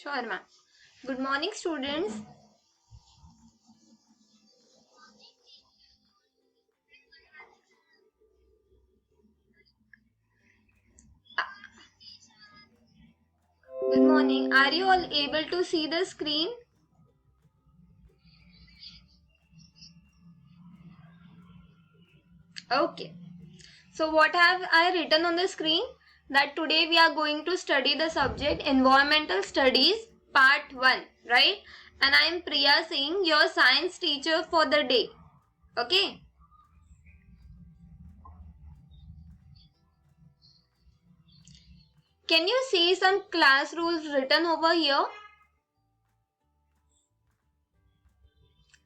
Sure, ma'am. Good morning, students. Good morning. Are you all able to see the screen? Okay. So what have I written on the screen? That today we are going to study the subject Environmental Studies Part 1, right? And I am Priya Singh, your science teacher for the day. Okay. Can you see some class rules written over here?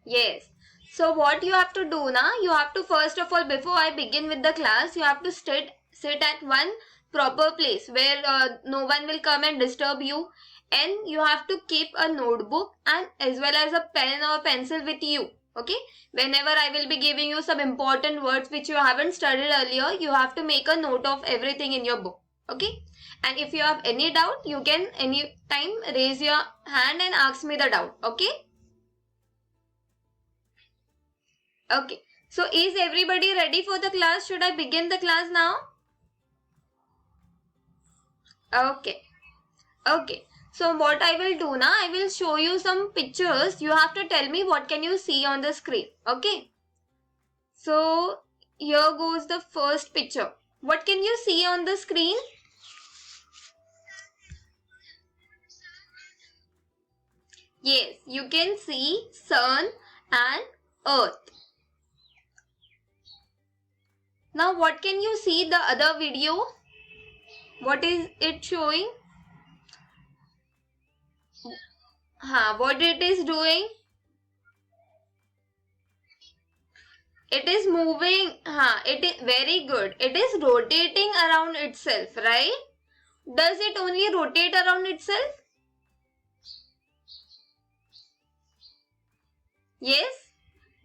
Yes. So what you have to do now, you have to first of all, before I begin with the class, you have to sit at one proper place where no one will come and disturb you, and you have to keep a notebook and as well as a pen or pencil with you. Okay, whenever I will be giving you some important words which you haven't studied earlier, you have to make a note of everything in your book. Okay, and if you have any doubt, you can anytime raise your hand and ask me the doubt. Okay. Okay. So is everybody ready for the class? Should I begin the class now? Okay. Okay. So what I will do now, I will show you some pictures. You have to tell me what can you see on the screen. Okay. So here goes the first picture. What can you see on the screen? Yes, you can see sun and earth. Now what can you see the other video? What is it showing? What it is doing? It is moving. It is very good. It is rotating around itself, right? Does it only rotate around itself? Yes.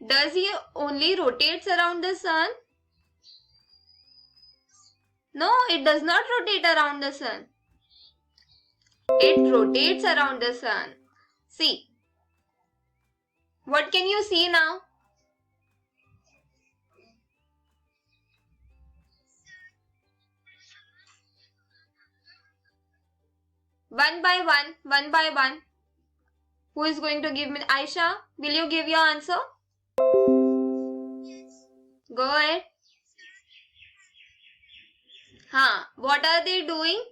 Does he only rotates around the sun? No, it does not rotate around the sun. It rotates around the sun. See. What can you see now? One by one, one by one. Who is going to give me? Aisha, will you give your answer? Go ahead. What are they doing?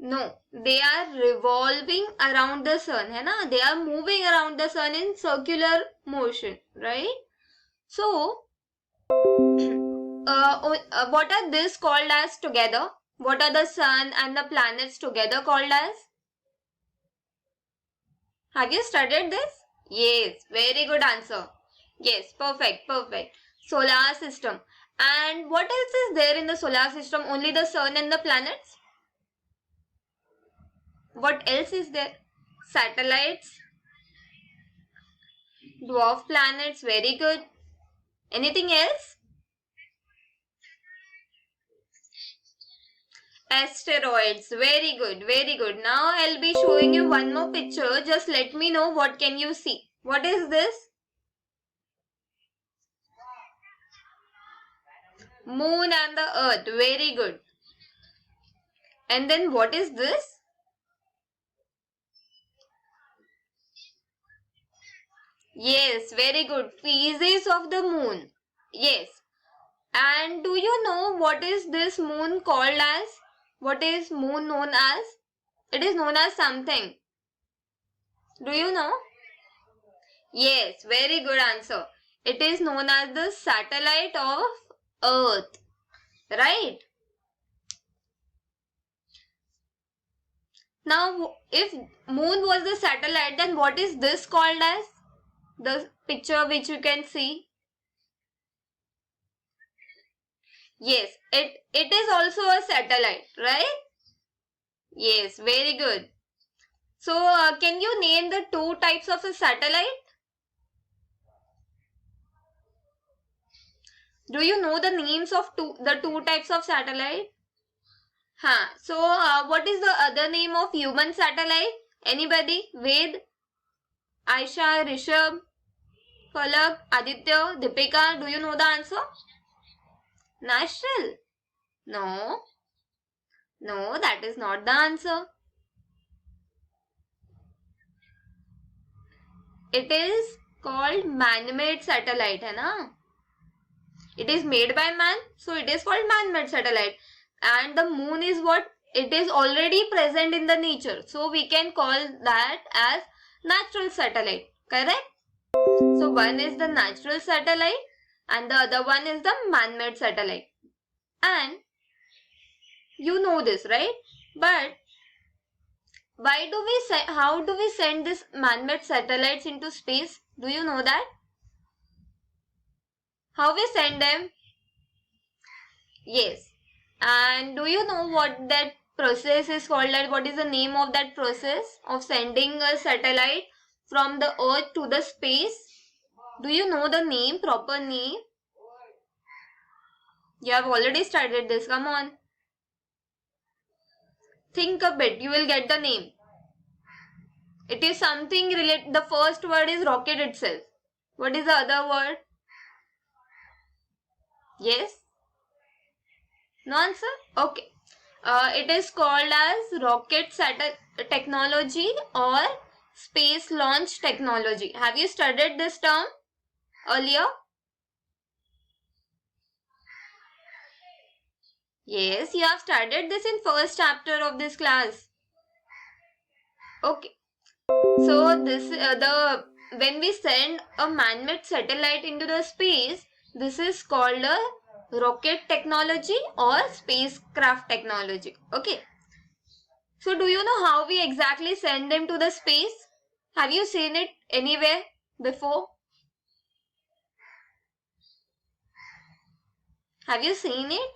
No, they are revolving around the sun, है ना? They are moving around the sun in circular motion, right? So, what are this called as together? What are the sun and the planets together called as? Have you studied this? Yes, very good answer. Yes, perfect, perfect. Solar system. And what else is there in the solar system? Only the sun and the planets? What else is there? Satellites, dwarf planets, very good. Anything else? Asteroids, very good, very good. Now I'll be showing you one more picture. Just let me know what can you see. What is this? Moon and the earth, very good. And then what is this? Yes, very good. Phases of the moon. Yes. And do you know what is this moon called as? What is moon known as? It is known as something. Do you know? Yes, very good answer. It is known as the satellite of Earth. Right? Now, if moon was the satellite, then what is this called as? The picture which you can see. Yes, it is also a satellite, right? Yes, very good. So, can you name the two types of a satellite? Do you know the names of the two types of satellite? So what is the other name of human satellite? Anybody? Ved, Aisha, Rishabh, Palak, Aditya, Deepika, do you know the answer? Natural. No, no, that is not the answer. It is called man-made satellite, है ना? It is made by man, so it is called man-made satellite. And the moon is what? It is already present in the nature, so we can call that as natural satellite. Correct? So one is the natural satellite and the other one is the man-made satellite. And you know this, right? But how do we send this man-made satellites into space? Do you know that? How we send them? Yes. And do you know what that process is called? Like, what is the name of that process of sending a satellite from the earth to the space? Do you know the name, proper name? You have already started this, come on. Think a bit, you will get the name. It is something related, the first word is rocket itself. What is the other word? Yes? No answer? Okay. It is called as rocket technology or space launch technology. Have you studied this term earlier? Yes, you have studied this in first chapter of this class. Okay. So this when we send a man-made satellite into the space, this is called a rocket technology or spacecraft technology. Okay. So do you know how we exactly send them to the space? Have you seen it anywhere before? Have you seen it?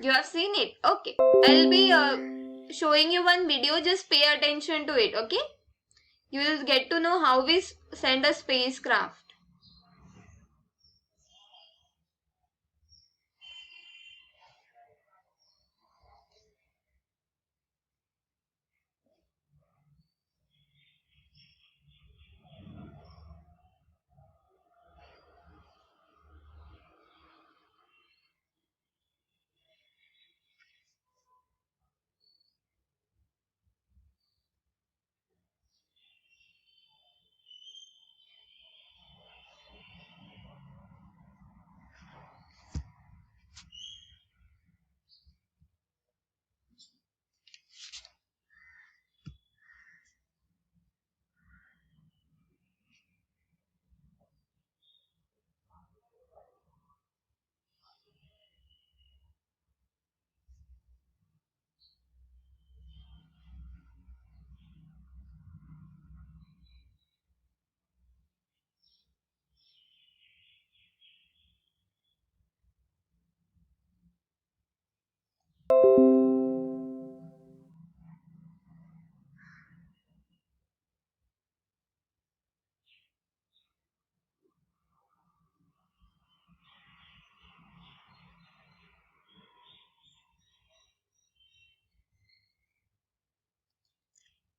You have seen it. Okay. I'll be showing you one video. Just pay attention to it. Okay. You will get to know how we send a spacecraft.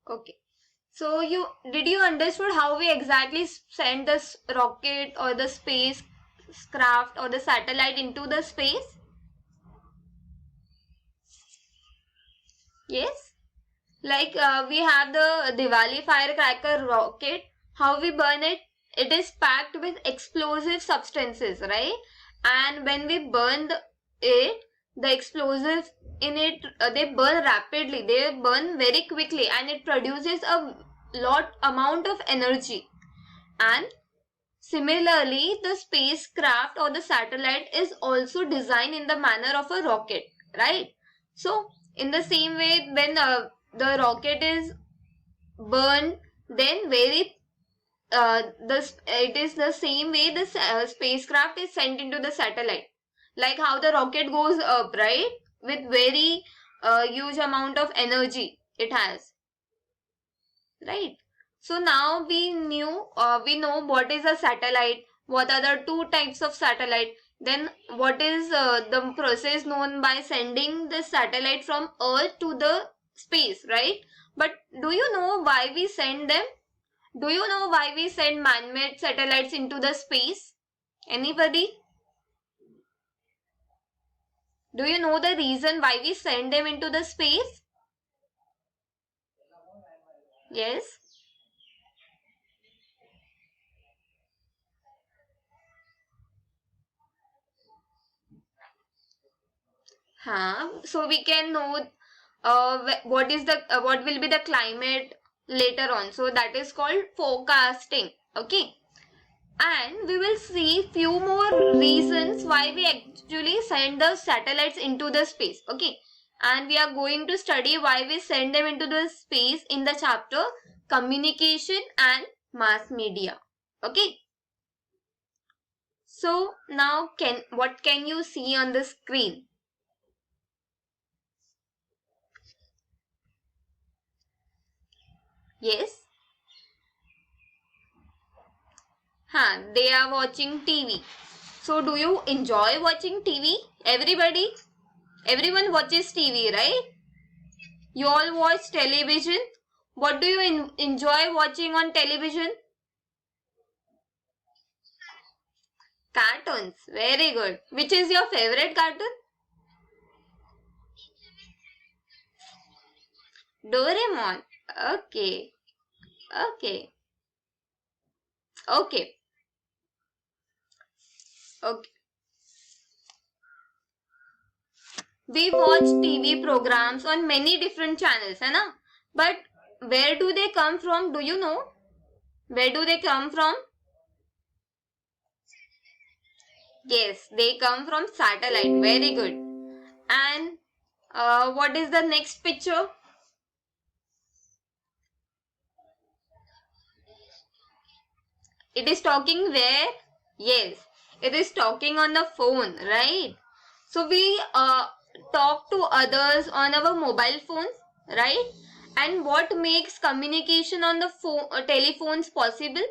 Okay. So did you understood how we exactly send this rocket or the spacecraft or the satellite into the space? Yes. Like we have the Diwali firecracker rocket. How we burn it? It is packed with explosive substances, right? And when we burn the explosive in it, they burn rapidly. They burn very quickly, and it produces a lot amount of energy. And similarly, the spacecraft or the satellite is also designed in the manner of a rocket, right? So, in the same way, when the rocket is burned, then it is the same way the spacecraft is sent into the satellite. Like how the rocket goes up, right? With very huge amount of energy it has, right? So now we know what is a satellite, what are the two types of satellite. Then what is the process known by sending the satellite from Earth to the space, right? But do you know why we send them? Do you know why we send man-made satellites into the space? Anybody? Do you know the reason why we send them into the space? Yes. So we can know what is the what will be the climate later on. So that is called forecasting. Okay. And we will see few more reasons why we actually send the satellites into the space. Okay. And we are going to study why we send them into the space in the chapter communication and mass media. Okay. So now what can you see on the screen? Yes. They are watching TV. So do you enjoy watching TV? Everyone watches TV, right? You all watch television. What do you enjoy watching on television? Cartoons. Very good. Which is your favorite cartoon? Doraemon. Okay. Okay. Okay. Okay. We watch TV programs on many different channels, है ना? But where do they come from? Do you know? Where do they come from? Yes, they come from satellite. Very good. And what is the next picture? It is talking where? Yes, it is talking on the phone, right? So we talk to others on our mobile phones, right? And what makes communication on the phone, telephones possible?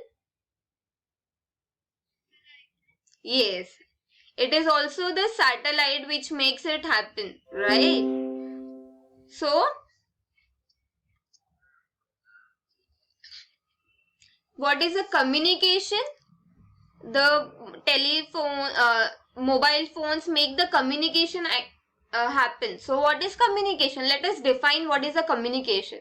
Yes, it is also the satellite which makes it happen, right? So, what is a communication? The telephone, mobile phones make the communication happen. So, what is communication? Let us define what is a communication.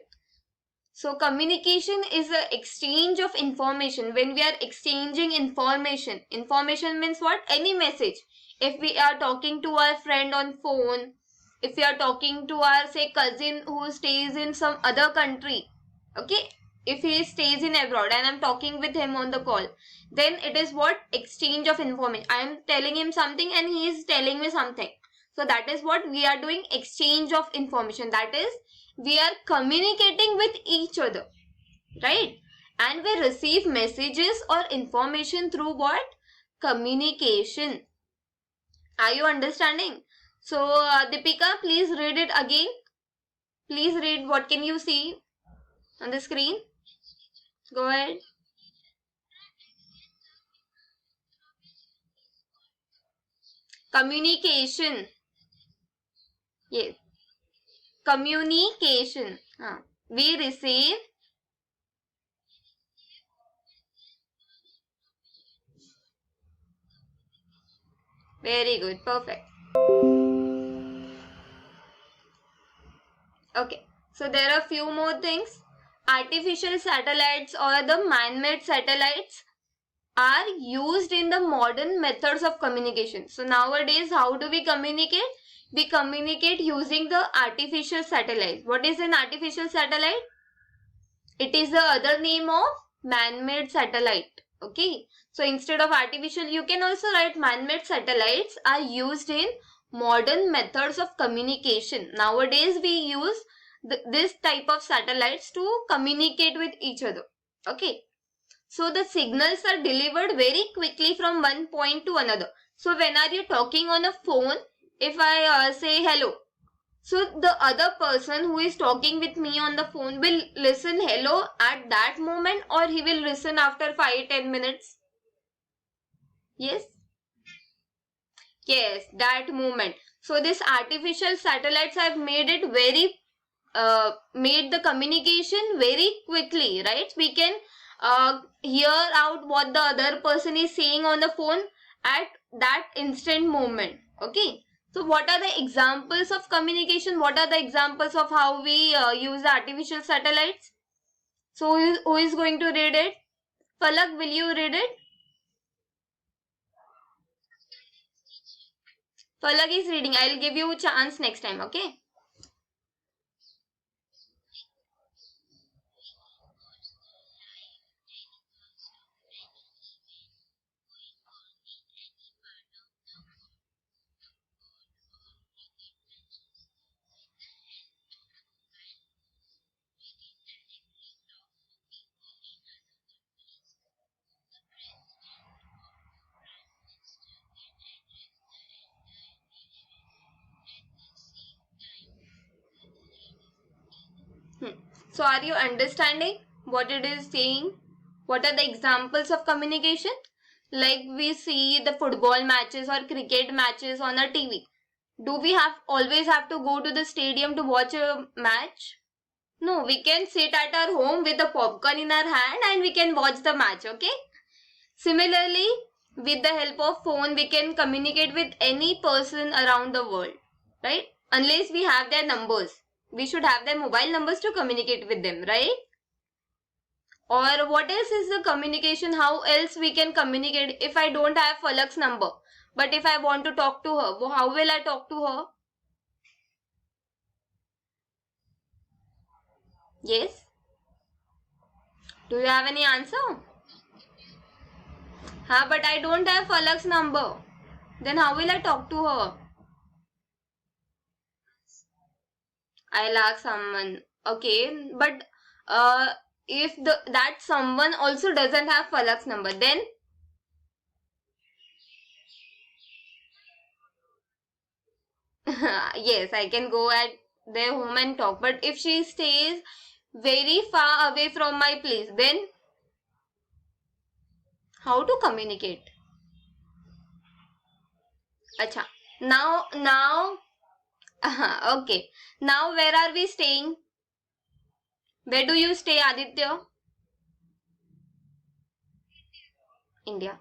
So, communication is an exchange of information. When we are exchanging information means what? Any message. If we are talking to our friend on phone, if we are talking to our say cousin who stays in some other country, okay, if he stays in abroad and I'm talking with him on the call, then it is what? Exchange of information. I am telling him something and he is telling me something. So that is what we are doing, exchange of information. That is, we are communicating with each other, right? And we receive messages or information through what? Communication. Are you understanding? So Deepika, please read it again. Please read. What can you see on the screen? Go ahead. Communication. Yes. Communication. We receive. Very good. Perfect. Okay. So there are few more things. Artificial satellites or the man-made satellites are used in the modern methods of communication. So nowadays, how do we communicate? We communicate using the artificial satellite. What is an artificial satellite? It is the other name of man-made satellite. Okay. So instead of artificial, you can also write man-made satellites are used in modern methods of communication. Nowadays, we use this type of satellites to communicate with each other. Okay. So the signals are delivered very quickly from one point to another. So when are you talking on a phone, if I say hello, so the other person who is talking with me on the phone will listen hello at that moment, or he will listen after 5-10 minutes? Yes. Yes, that movement. So this artificial satellites have made it very made the communication very quickly, right? We can hear out what the other person is saying on the phone at that instant moment. Okay. So what are the examples of communication? What are the examples of how we use the artificial satellites? So who is going to read it? Palak, will you read it? Palak is reading. I'll give you a chance next time. Okay. So are you understanding what it is saying? What are the examples of communication? Like we see the football matches or cricket matches on a TV. Do we have always have to go to the stadium to watch a match? No, we can sit at our home with the popcorn in our hand and we can watch the match, okay? Similarly, with the help of phone, we can communicate with any person around the world, right? Unless we have their numbers. We should have their mobile numbers to communicate with them, right? Or what else is the communication? How else we can communicate if I don't have Falak's number? But if I want to talk to her, how will I talk to her? Yes? Do you have any answer? But I don't have Falak's number. Then how will I talk to her? I'll ask someone. Okay, but if that someone also doesn't have Falak's number, then yes, I can go at their home and talk. But if she stays very far away from my place, then how to communicate? Acha. Now, okay. Now where are we staying? Where do you stay, Aditya? India.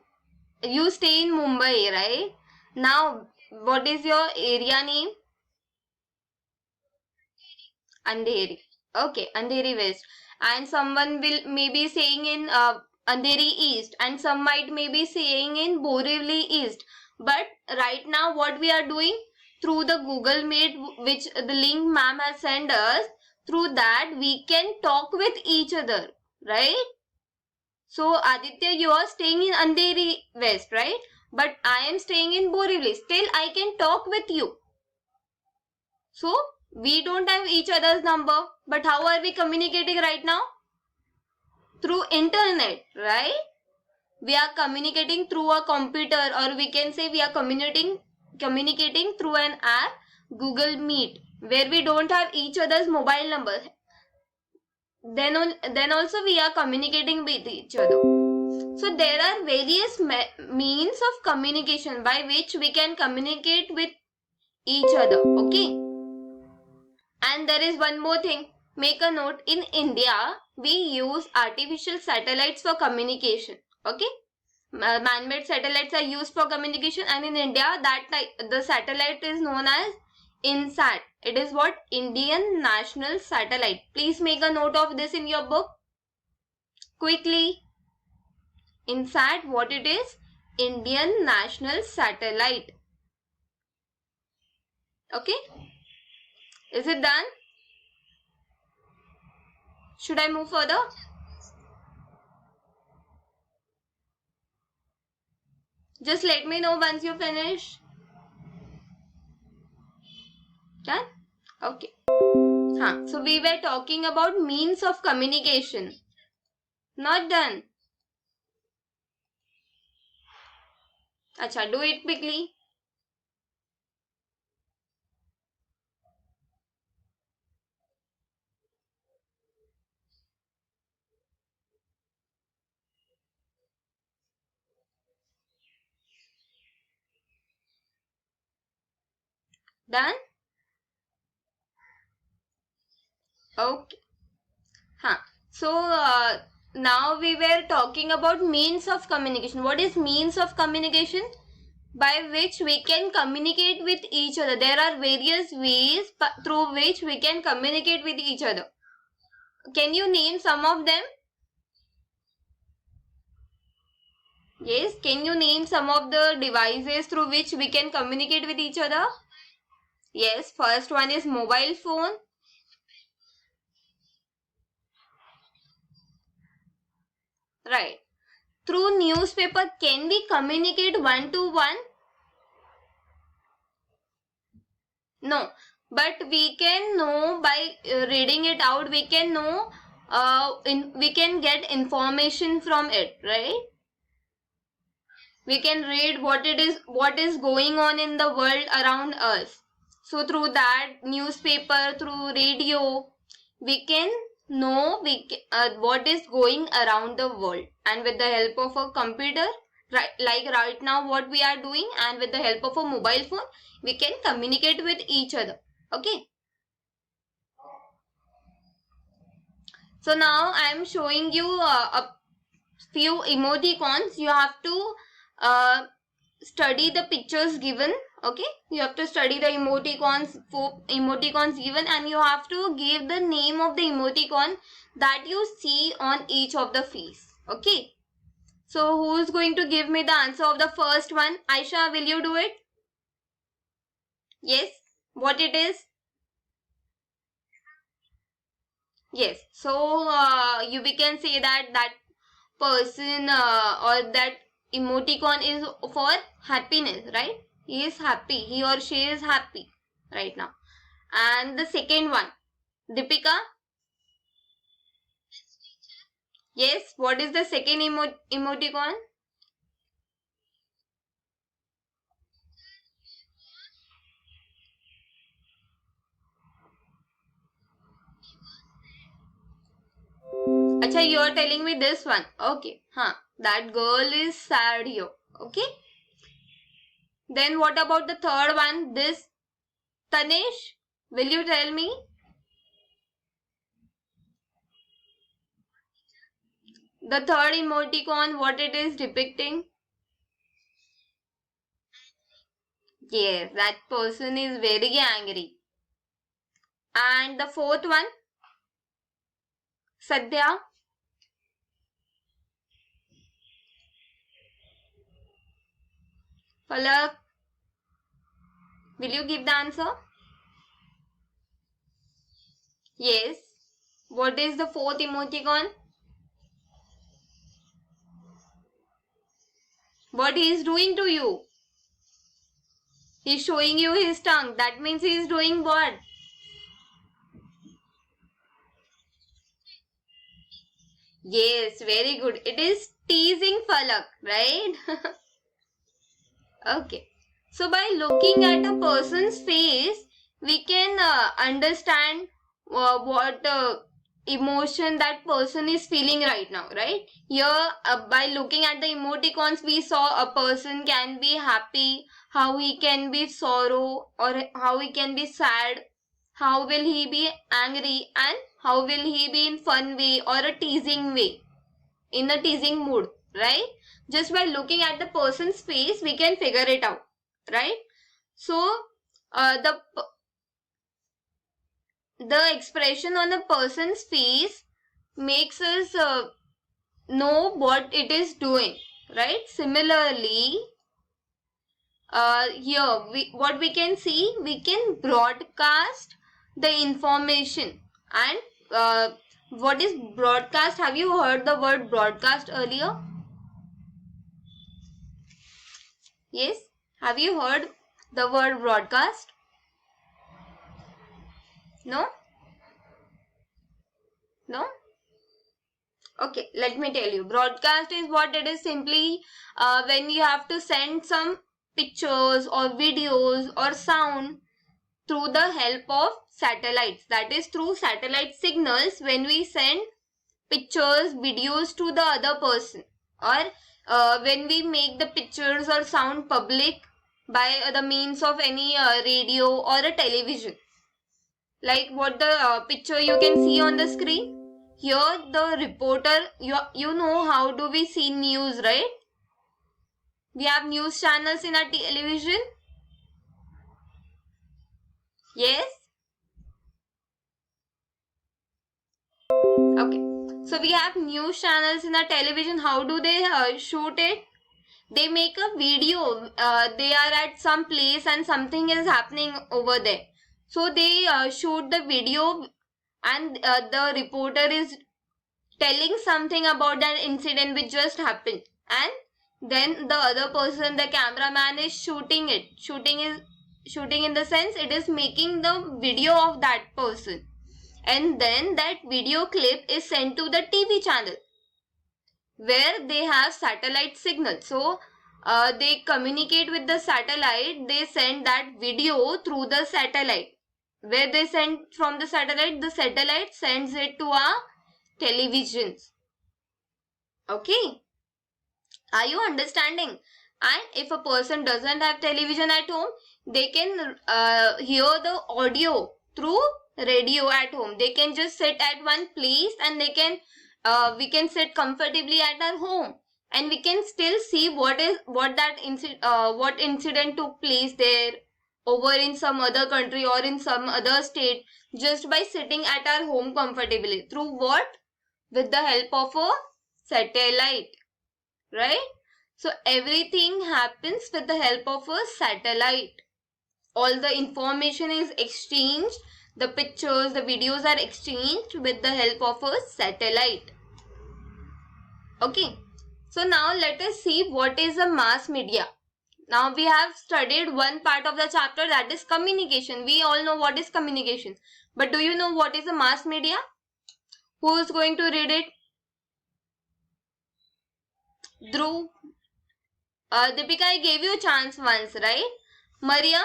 You stay in Mumbai, right? Now, what is your area name? Andheri. Okay, Andheri West. And someone will maybe saying in Andheri East, and some might maybe saying in Borivali East. But right now, what we are doing through the Google Meet, which the link ma'am has sent us, through that we can talk with each other, right? So Aditya, you are staying in Andheri West, right? But I am staying in Borivali. Still, I can talk with you. So we don't have each other's number, but how are we communicating right now? Through internet, right? We are communicating through a computer, or we can say we are communicating through an app, Google Meet, where we don't have each other's mobile number. Then also we are communicating with each other. So there are various means of communication by which we can communicate with each other. Okay. And there is one more thing. Make a note. In India, we use artificial satellites for communication. Okay. Man-made satellites are used for communication, and in India, the satellite is known as INSAT. It is what? Indian National Satellite. Please make a note of this in your book. Quickly. INSAT, what it is? Indian National Satellite. Okay. Is it done? Should I move further? Just let me know once you finish. Done? Okay. So we were talking about means of communication. Not done. Acha, do it quickly. Done? Okay. Huh. So now we were talking about means of communication. What is means of communication? By which we can communicate with each other. There are various ways through which we can communicate with each other. Can you name some of them? Yes, can you name some of the devices through which we can communicate with each other? Yes, first one is mobile phone. Right. Through newspaper, can we communicate one to one? No. But we can know by reading it out, we can know, we can get information from it, right? We can read what is going on in the world around us. So through that newspaper, through radio, we can know what is going around the world. And with the help of a computer, like right now what we are doing, and with the help of a mobile phone, we can communicate with each other. Okay. So now I am showing you a few emoticons. You have to study the pictures given. Okay, you have to study the four emoticons given, and you have to give the name of the emoticon that you see on each of the face. Okay, so who's going to give me the answer of the first one? Aisha, will you do it? Yes, what it is? Yes, so we can say that person or that emoticon is for happiness, right? He is happy, he or she is happy right now. And the second one, Deepika? Yes, what is the second emoticon? Acha, you are telling me this one. Okay, that girl is sad here. Okay. Then what about the third one? This, Tanesh, will you tell me? The third emoticon, what it is depicting? Yes, that person is very angry. And the fourth one, Sadhya. Palak, will you give the answer? Yes. What is the fourth emoticon? What he is doing to you? He is showing you his tongue. That means he is doing what? Yes, very good. It is teasing Falak, right? Okay. So by looking at a person's face, we can understand what emotion that person is feeling right now, right? Here, by looking at the emoticons, we saw a person can be happy, how he can be sorrow, or how he can be sad, how will he be angry, and how will he be in fun way or a teasing way, in a teasing mood, right? Just by looking at the person's face, we can figure it out, right? So, the expression on a person's face makes us know what it is doing, right? Similarly, here what we can see, we can broadcast the information. And what is broadcast? Have you heard the word broadcast earlier? Yes, have you heard the word broadcast? No? No? Okay, let me tell you. Broadcast is what it is, simply when you have to send some pictures or videos or sound through the help of satellites. That is through satellite signals, when we send pictures, videos to the other person, or when we make the pictures or sound public by the means of any radio or a television. Like what the picture you can see on the screen. Here the reporter, you know how do we see news, right? We have news channels in our television. Yes? Okay. So we have news channels in our television. How do they shoot it? They make a video. They are at some place and something is happening over there. So they shoot the video and the reporter is telling something about that incident which just happened. And then the other person, the cameraman, is shooting it. Shooting in the sense it is making the video of that person. And then that video clip is sent to the TV channel where they have satellite signal. So they communicate with the satellite. They send that video through the satellite. Where they send from the satellite sends it to our televisions. Okay. Are you understanding? And if a person doesn't have television at home, they can hear the audio through radio at home. They can just sit at one place and they can we can sit comfortably at our home and we can still see what incident took place there over in some other country or in some other state just by sitting at our home comfortably. Through what? With the help of a satellite, right? So everything happens with the help of a satellite. All the information is exchanged, the pictures, the videos are exchanged with the help of a satellite. Okay, so now let us see what is a mass media. Now we have studied one part of the chapter, that is communication. We all know what is communication. But do you know what is a mass media? Who is going to read it? Dhruv? Deepika, I gave you a chance once, right? Mariam?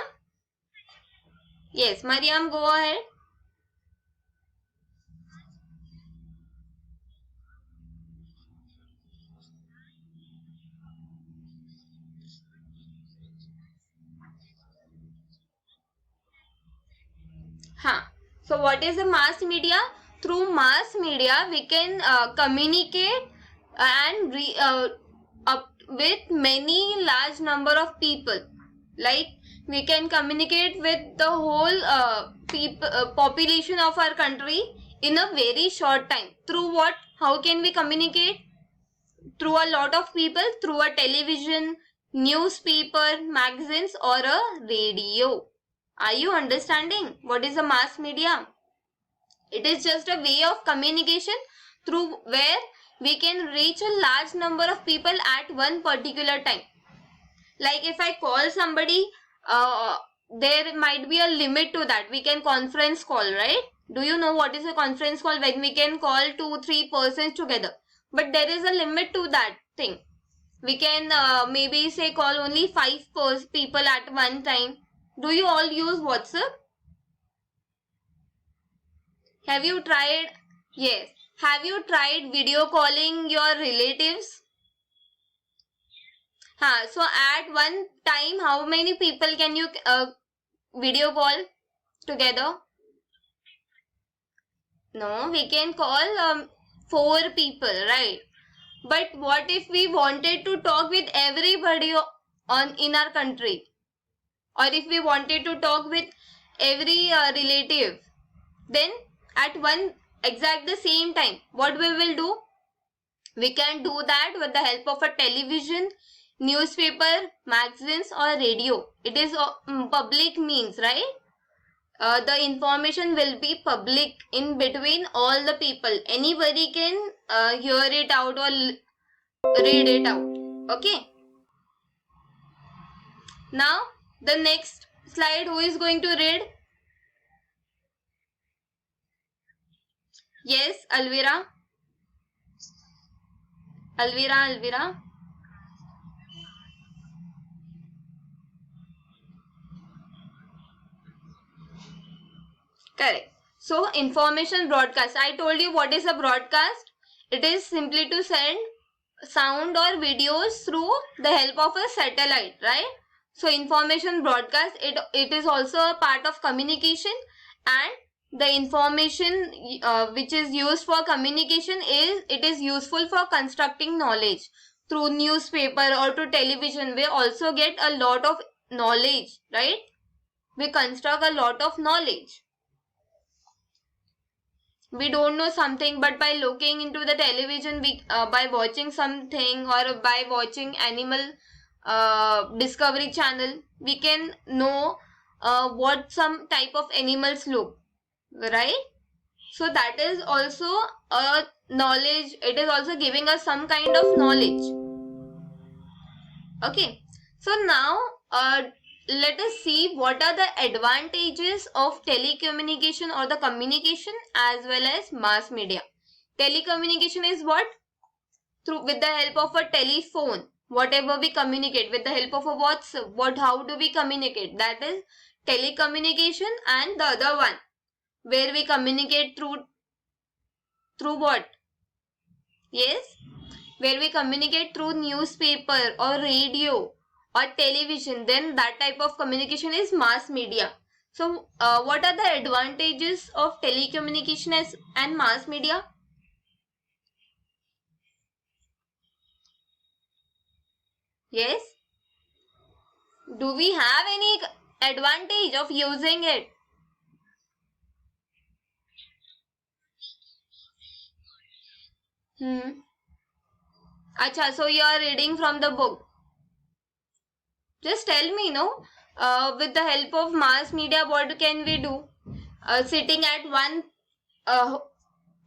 Yes, Mariam, go ahead. So what is the mass media? Through mass media, we can communicate and up with many large number of people. Like we can communicate with the whole population of our country in a very short time. Through what? How can we communicate? Through a lot of people, through a television, newspaper, magazines or a radio. Are you understanding what is a mass media? It is just a way of communication through where we can reach a large number of people at one particular time. Like if I call somebody, there might be a limit to that. We can conference call, right? Do you know what is a conference call? When we can call 2-3 persons together. But there is a limit to that thing. We can maybe say call only 5 people at one time. Do you all use WhatsApp? Have you tried? Yes. Have you tried video calling your relatives? So at one time, how many people can you video call together? No, we can call 4 people, right? But what if we wanted to talk with everybody in our country? Or if we wanted to talk with every relative, then at the same time, what we will do? We can do that with the help of a television, newspaper, magazines or radio. It is public means, right? The information will be public in between all the people. Anybody can hear it out or read it out. Okay. Now the next slide, who is going to read? Yes, Alvira. Alvira. Correct. So information broadcast. I told you what is a broadcast. It is simply to send sound or videos through the help of a satellite, right? So information broadcast, it is also a part of communication, and the information which is used for communication is useful for constructing knowledge. Through newspaper or to television, we also get a lot of knowledge, right? We construct a lot of knowledge. We don't know something, but by looking into the television, we by watching something or by watching animal discovery channel, we can know what some type of animals look, right? So that is also a knowledge. It is also giving us some kind of knowledge. Okay, so now let us see what are the advantages of telecommunication or the communication as well as mass media. Telecommunication is what? Through with the help of a telephone, whatever we communicate with the help of a WhatsApp, how do we communicate? That is telecommunication. And the other one where we communicate through what? Yes, where we communicate through newspaper or radio or television, then that type of communication is mass media. So what are the advantages of telecommunication and mass media? Yes, do we have any advantage of using it? Acha, so you are reading from the book. Just tell me, no? With the help of mass media, what can we do? Sitting uh,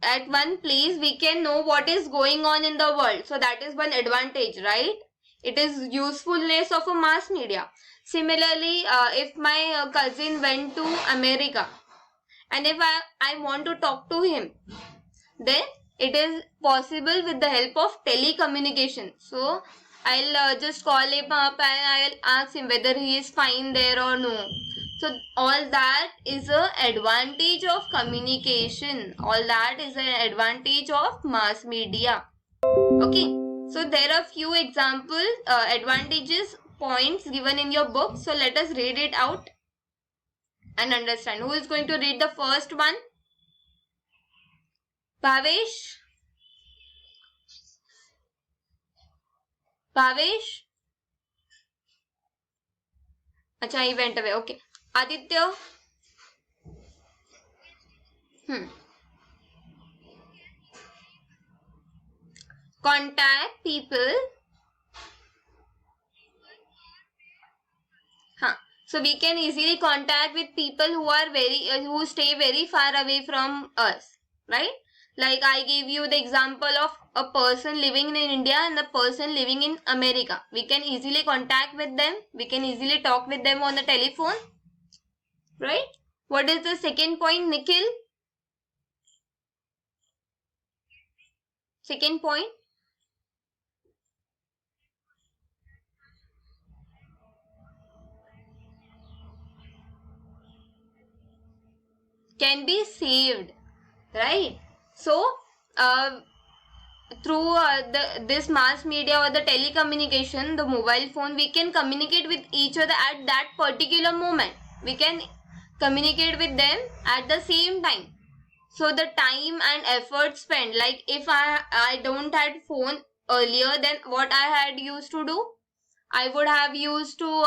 at one place, we can know what is going on in the world. So that is one advantage, right? It is usefulness of a mass media. Similarly, if my cousin went to America and if I want to talk to him, then it is possible with the help of telecommunication. So I'll just call him up and I'll ask him whether he is fine there or no. So all that is a advantage of communication. All that is an advantage of mass media. Okay. So there are few example advantages points given in your book. So let us read it out and understand. Who is going to read the first one? Bhavesh? Bhavesh? Acha, he went away. Okay. Aditya? Contact people. So we can easily contact with people who are who stay very far away from us, right? Like I gave you the example of a person living in India and a person living in America. We can easily contact with them. We can easily talk with them on the telephone, right? What is the second point, Nikhil? Second point? Can be saved, right? So through this mass media or the telecommunication, the mobile phone, we can communicate with each other at that particular moment. We can communicate with them at the same time. So the time and effort spent, like if I don't had phone earlier, then what I had used to do, I would have used to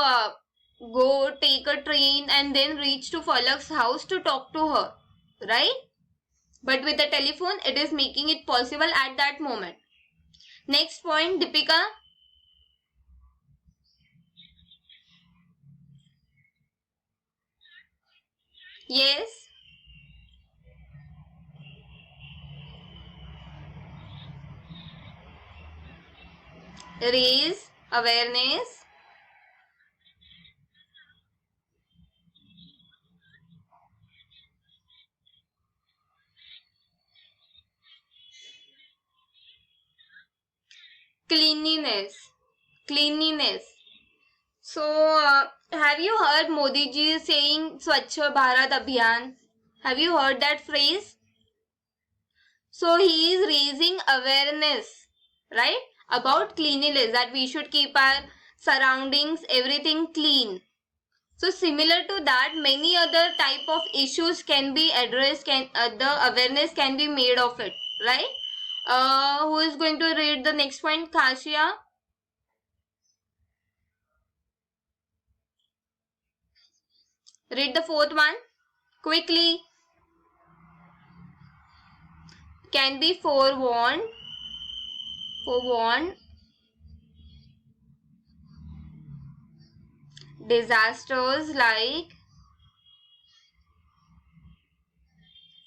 go take a train and then reach to Falak's house to talk to her, right? But with the telephone, it is making it possible at that moment. Next point, Deepika. Yes. Raise awareness. Cleanliness. So have you heard Modi ji saying Swachh Bharat Abhiyan? Have you heard that phrase? So he is raising awareness, right, about cleanliness, that we should keep our surroundings, everything clean. So similar to that, many other type of issues can be addressed, the awareness can be made of it, right? Who is going to read the next point? Kashia? Read the fourth one quickly. Can be forewarned. Forewarned. Disasters like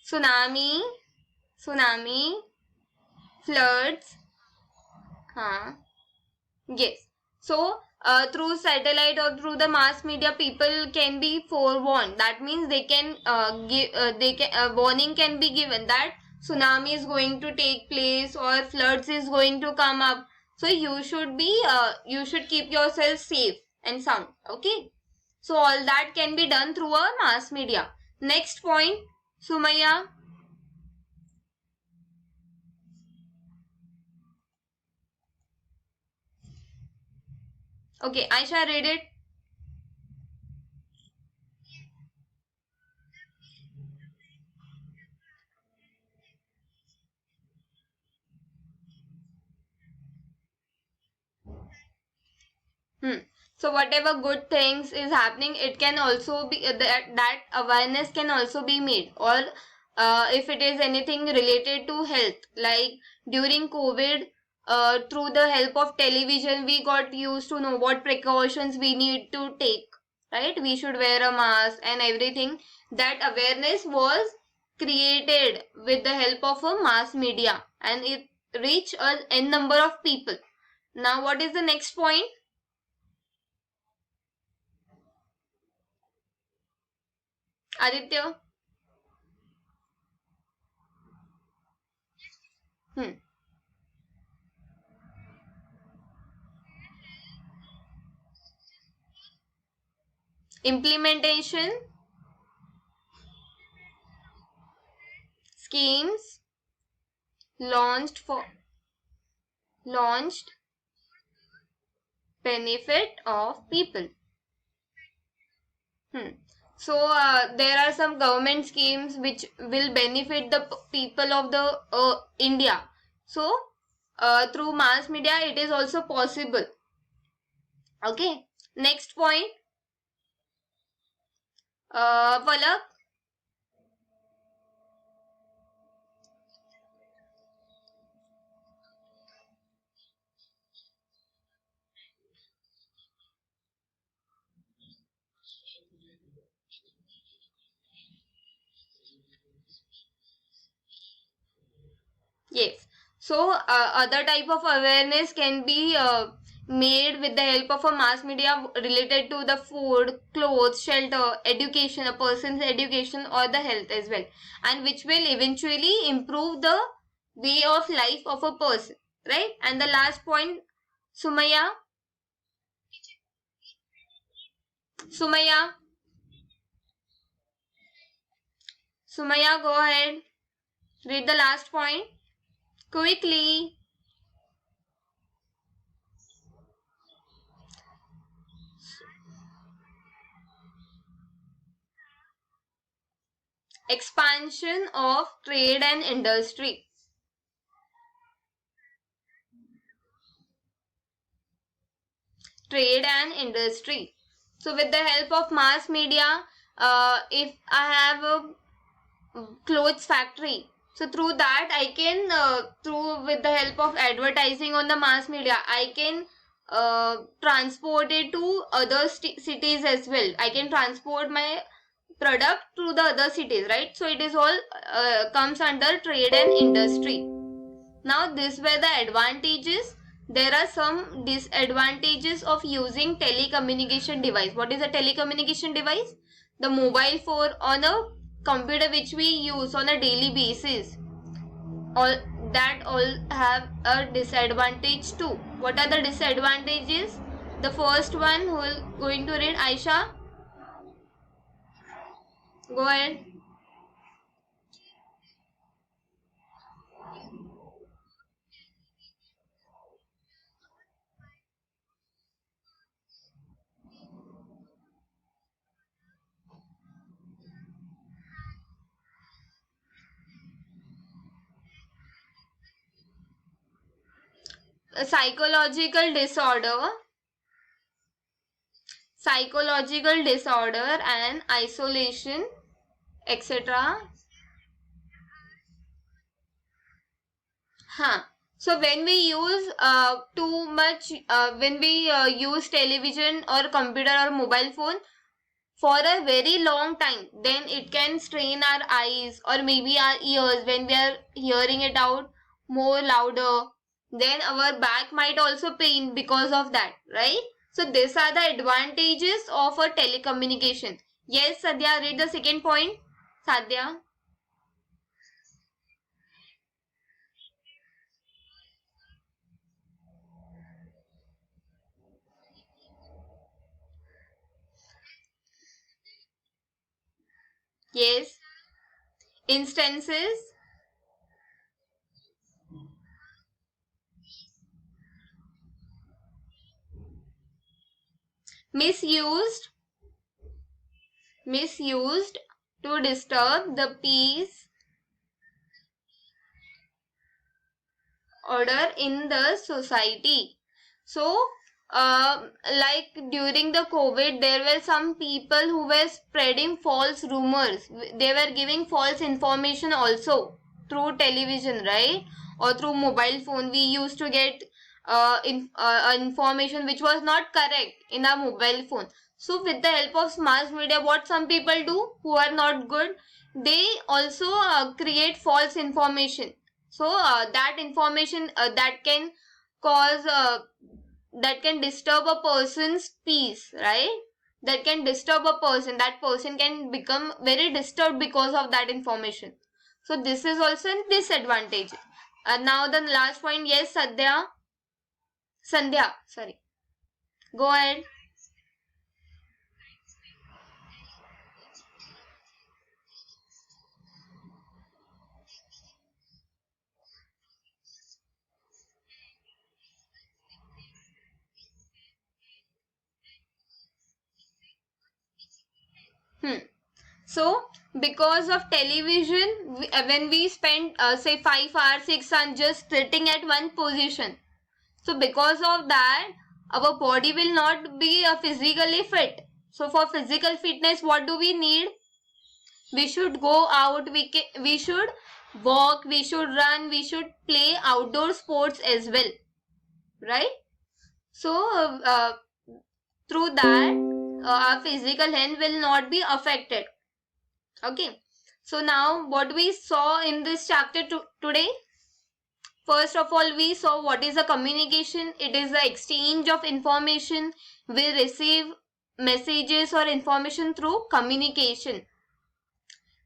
tsunami, floods. Yes. So, through satellite or through the mass media, people can be forewarned. That means they can give, warning can be given that tsunami is going to take place or floods is going to come up. So you should keep yourself safe and sound. Okay. So all that can be done through a mass media. Next point, Sumaya. Okay, Aisha, read it. So whatever good things is happening, it can also be that awareness can also be made. Or if it is anything related to health, like during COVID, through the help of television, we got used to know what precautions we need to take. Right? We should wear a mask and everything. That awareness was created with the help of a mass media, and it reached a n number of people. Now, what is the next point? Aditya? Hmm. Implementation schemes launched for launched benefit of people. So there are some government schemes which will benefit the people of the India. So through mass media, it is also possible. Okay. Next point, Palak. Yes. So other type of awareness can be made with the help of a mass media related to the food, clothes, shelter, education, a person's education or the health as well, and which will eventually improve the way of life of a person, right? And the last point, Sumaya. Sumaya. Sumaya, go ahead. Read the last point quickly. Expansion of trade and industry. Trade and industry. So with the help of mass media, if I have a clothes factory, so through that I can through with the help of advertising on the mass media, I can transport it to other cities as well. I can transport my product to the other cities, right? So it is all comes under trade and industry. Now these were the advantages. There are some disadvantages of using telecommunication device. What is a telecommunication device? The mobile phone on a computer which we use on a daily basis. All that all have a disadvantage too. What are the disadvantages? The first one who is going to read, Aisha? Go ahead. psychological disorder and isolation, etc. Huh. So when we use too much, when we use television or computer or mobile phone for a very long time, then it can strain our eyes or maybe our ears when we are hearing it out more louder. Then our back might also pain because of that, right? So these are the advantages of a telecommunication. Yes, Sadhya, read the second point. Sadhya. Yes. Instances. Misused. Misused to disturb the peace order in the society. So, like during the COVID, there were some people who were spreading false rumors. They were giving false information also through television, right? Or through mobile phone. We used to get information which was not correct in our mobile phone. So, with the help of mass media, what some people do who are not good, they also create false information. So that information cause that can disturb a person's peace, right? That can disturb a person. That person can become very disturbed because of that information. So this is also a disadvantage. Now the last point. Yes, Sandhya, sorry, go ahead. Hmm. So, because of television, when we spend say 5 hours, 6 hours just sitting at one position, so because of that, our body will not be physically fit. So for physical fitness, what do we need? We should go out. We should walk. We should run. We should play outdoor sports as well, right? So through that, our physical health will not be affected. Okay. So now what we saw in this chapter today. First of all, we saw what is a communication. It is the exchange of information. We receive messages or information through communication.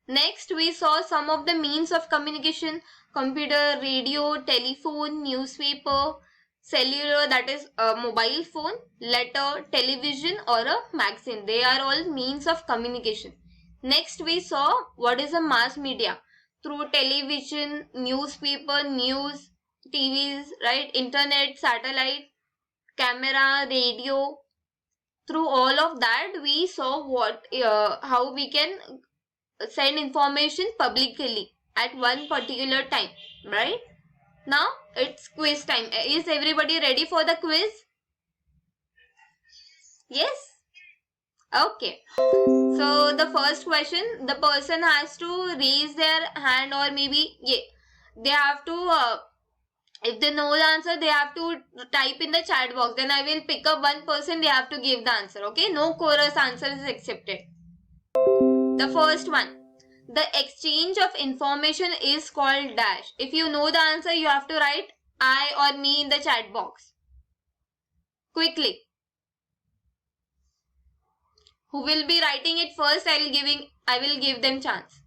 Next, we saw some of the means of communication: computer, radio, telephone, newspaper, cellular, that is a mobile phone, letter, television, or a magazine. They are all means of communication. Next, we saw what is a mass media: through television, newspaper, news, TVs, right? Internet, satellite, camera, radio. Through all of that, we saw how we can send information publicly at one particular time, right? Now it's quiz time. Is everybody ready for the quiz? Yes. Okay. So the first question, the person has to raise their hand, or maybe yeah, they have to if they know the answer, they have to type in the chat box. Then I will pick up one person, they have to give the answer. Okay, no chorus answer is accepted. The first one, the exchange of information is called dash. If you know the answer, you have to write I or me in the chat box. Quickly. Who will be writing it first? I will give them chance.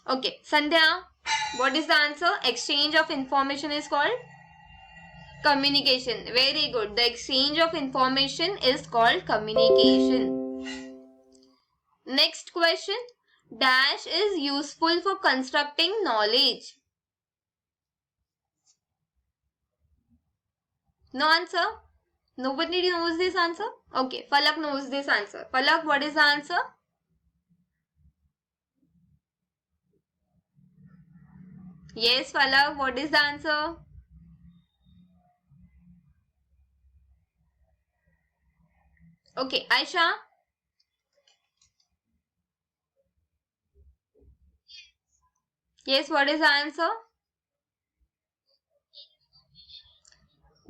Okay, Sandhya, what is the answer? Exchange of information is called communication. Very good. The exchange of information is called communication. Next question. Dash is useful for constructing knowledge. No answer? Nobody knows this answer? Okay, Falak knows this answer. Falak, what is the answer? Yes, Falak, what is the answer? Okay, Aisha. Yes, what is the answer?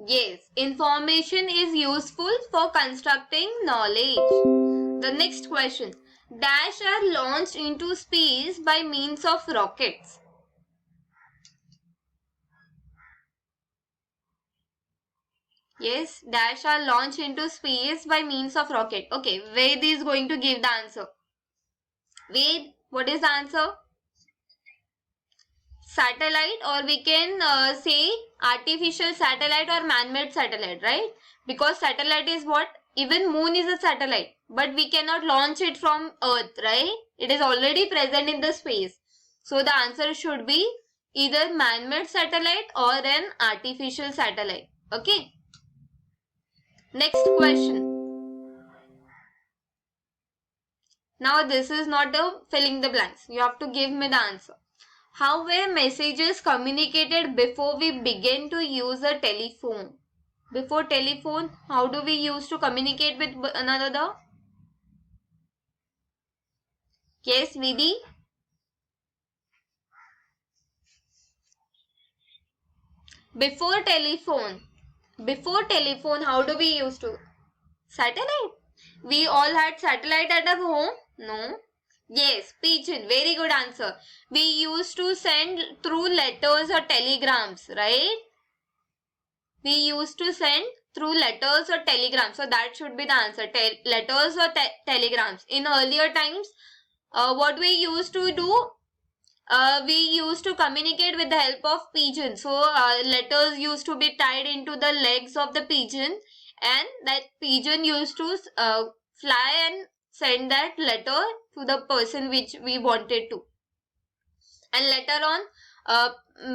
Yes, information is useful for constructing knowledge. The next question. Dash are launched into space by means of rockets. Yes, dash are launched into space by means of rocket. Okay, Ved is going to give the answer. Ved, what is the answer? Satellite, or we can say artificial satellite or man-made satellite, right? Because satellite is what? Even moon is a satellite, but we cannot launch it from earth, right? It is already present in the space. So the answer should be either man-made satellite or an artificial satellite. Okay. Next question. Now this is not a filling the blanks. You have to give me the answer. How were messages communicated before we began to use a telephone? Before telephone, how do we used to communicate with another? Yes, Vidhi? Before telephone, how do we used to? Satellite. We all had satellite at our home? No. Yes, pigeon. Very good answer. We used to send through letters or telegrams, right? We used to send through letters or telegrams. So that should be the answer. Letters or telegrams. In earlier times, what we used to do, we used to communicate with the help of pigeon. So letters used to be tied into the legs of the pigeon, and that pigeon used to fly and send that letter to the person which we wanted to. And later on,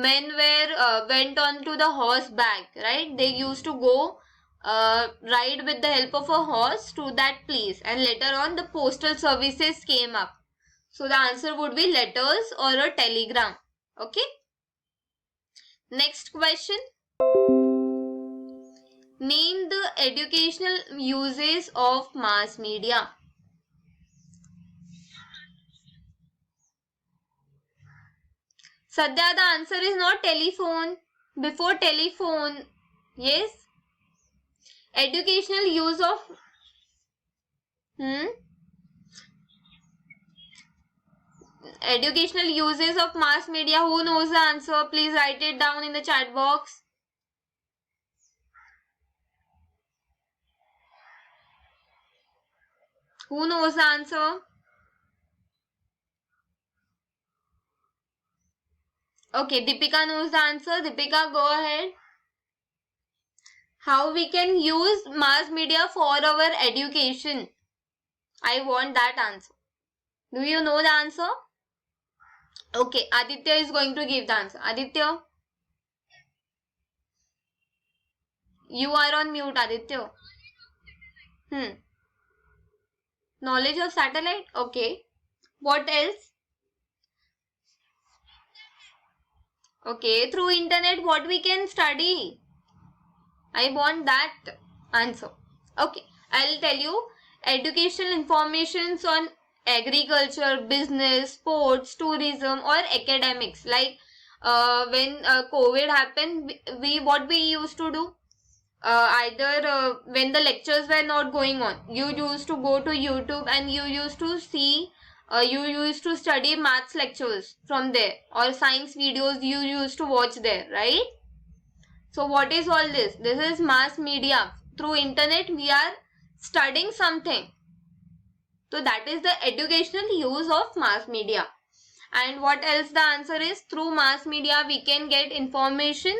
men went on to the horseback, right? They used to go ride with the help of a horse to that place, and later on the postal services came up. So the answer would be letters or a telegram. Okay. Next question. Name the educational uses of mass media. Sadhya, the answer is not telephone. Before telephone. Yes. Educational use of educational uses of mass media. Who knows the answer? Please write it down in the chat box. Who knows the answer? Okay, Deepika knows the answer. Deepika, go ahead. How we can use mass media for our education? I want that answer. Do you know the answer? Okay, Aditya is going to give the answer. Aditya, you are on mute, Aditya. Knowledge of satellite? Okay. What else? Okay, through internet, what we can study? I want that answer. Okay, I'll tell you. Educational informations on agriculture, business, sports, tourism, or academics. Like when COVID happened, we what we used to do. Either when the lectures were not going on, you used to go to YouTube and you used to see. You used to study maths lectures from there, or science videos you used to watch there, right? So what is all this? This is mass media. Through internet, we are studying something. So that is the educational use of mass media. And what else the answer is? Through mass media, we can get information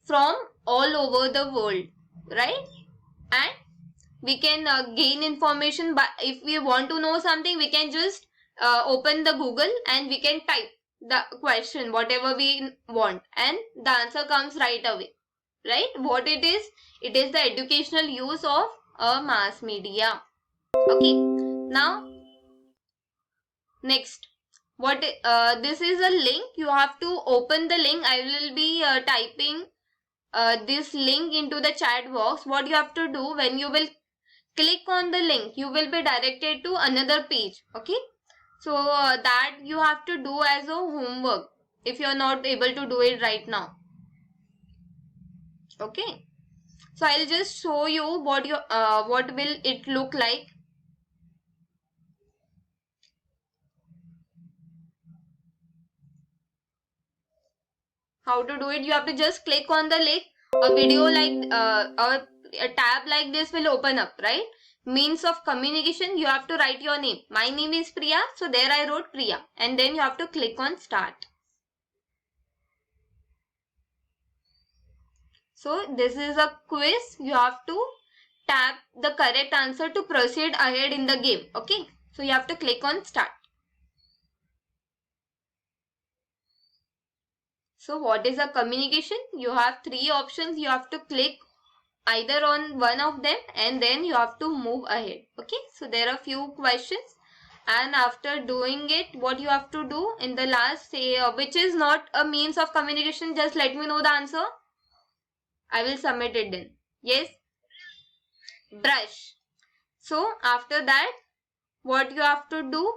from all over the world, right? And we can gain information. But if we want to know something, we can just open the Google and we can type the question, whatever we want, and the answer comes right away, right? What it is the educational use of a mass media. Okay, now next, what this is a link. You have to open the link. I will be typing this link into the chat box. What you have to do, when you will click on the link, you will be directed to another page. Okay, so that you have to do as a homework if you are not able to do it right now. Okay, so I'll just show you what will it look like. How to do it? You have to just click on the link. A video like a tab like this will open up, right? Means of communication, you have to write your name. My name is Priya, so there I wrote Priya, and then you have to click on start. So this is a quiz. You have to tap the correct answer to proceed ahead in the game. Okay, so you have to click on start. So what is a communication? You have three options. You have to click either on one of them and then you have to move ahead. Okay, so there are few questions, and after doing it, what you have to do in the last, say which is not a means of communication, just let me know the answer. I will submit it then. Yes, brush. So after that, what you have to do,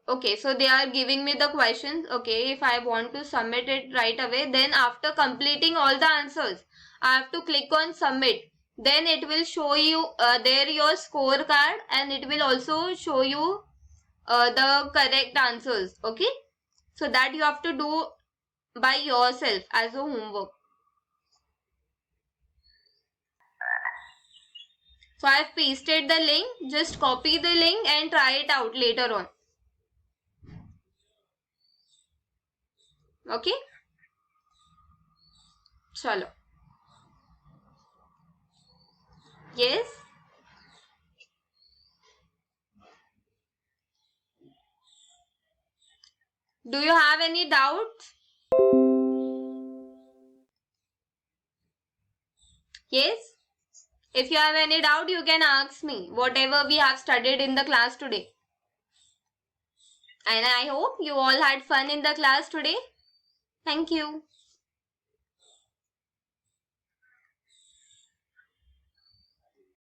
okay, so they are giving me the questions. Okay, if I want to submit it right away, then after completing all the answers, I have to click on submit. Then it will show you there your scorecard, and it will also show you the correct answers. Okay, so that you have to do by yourself as a homework. So I have pasted the link. Just copy the link and try it out later on. Okay, chalo. Yes. Do you have any doubts? Yes. If you have any doubt, you can ask me whatever we have studied in the class today. And I hope you all had fun in the class today. Thank you.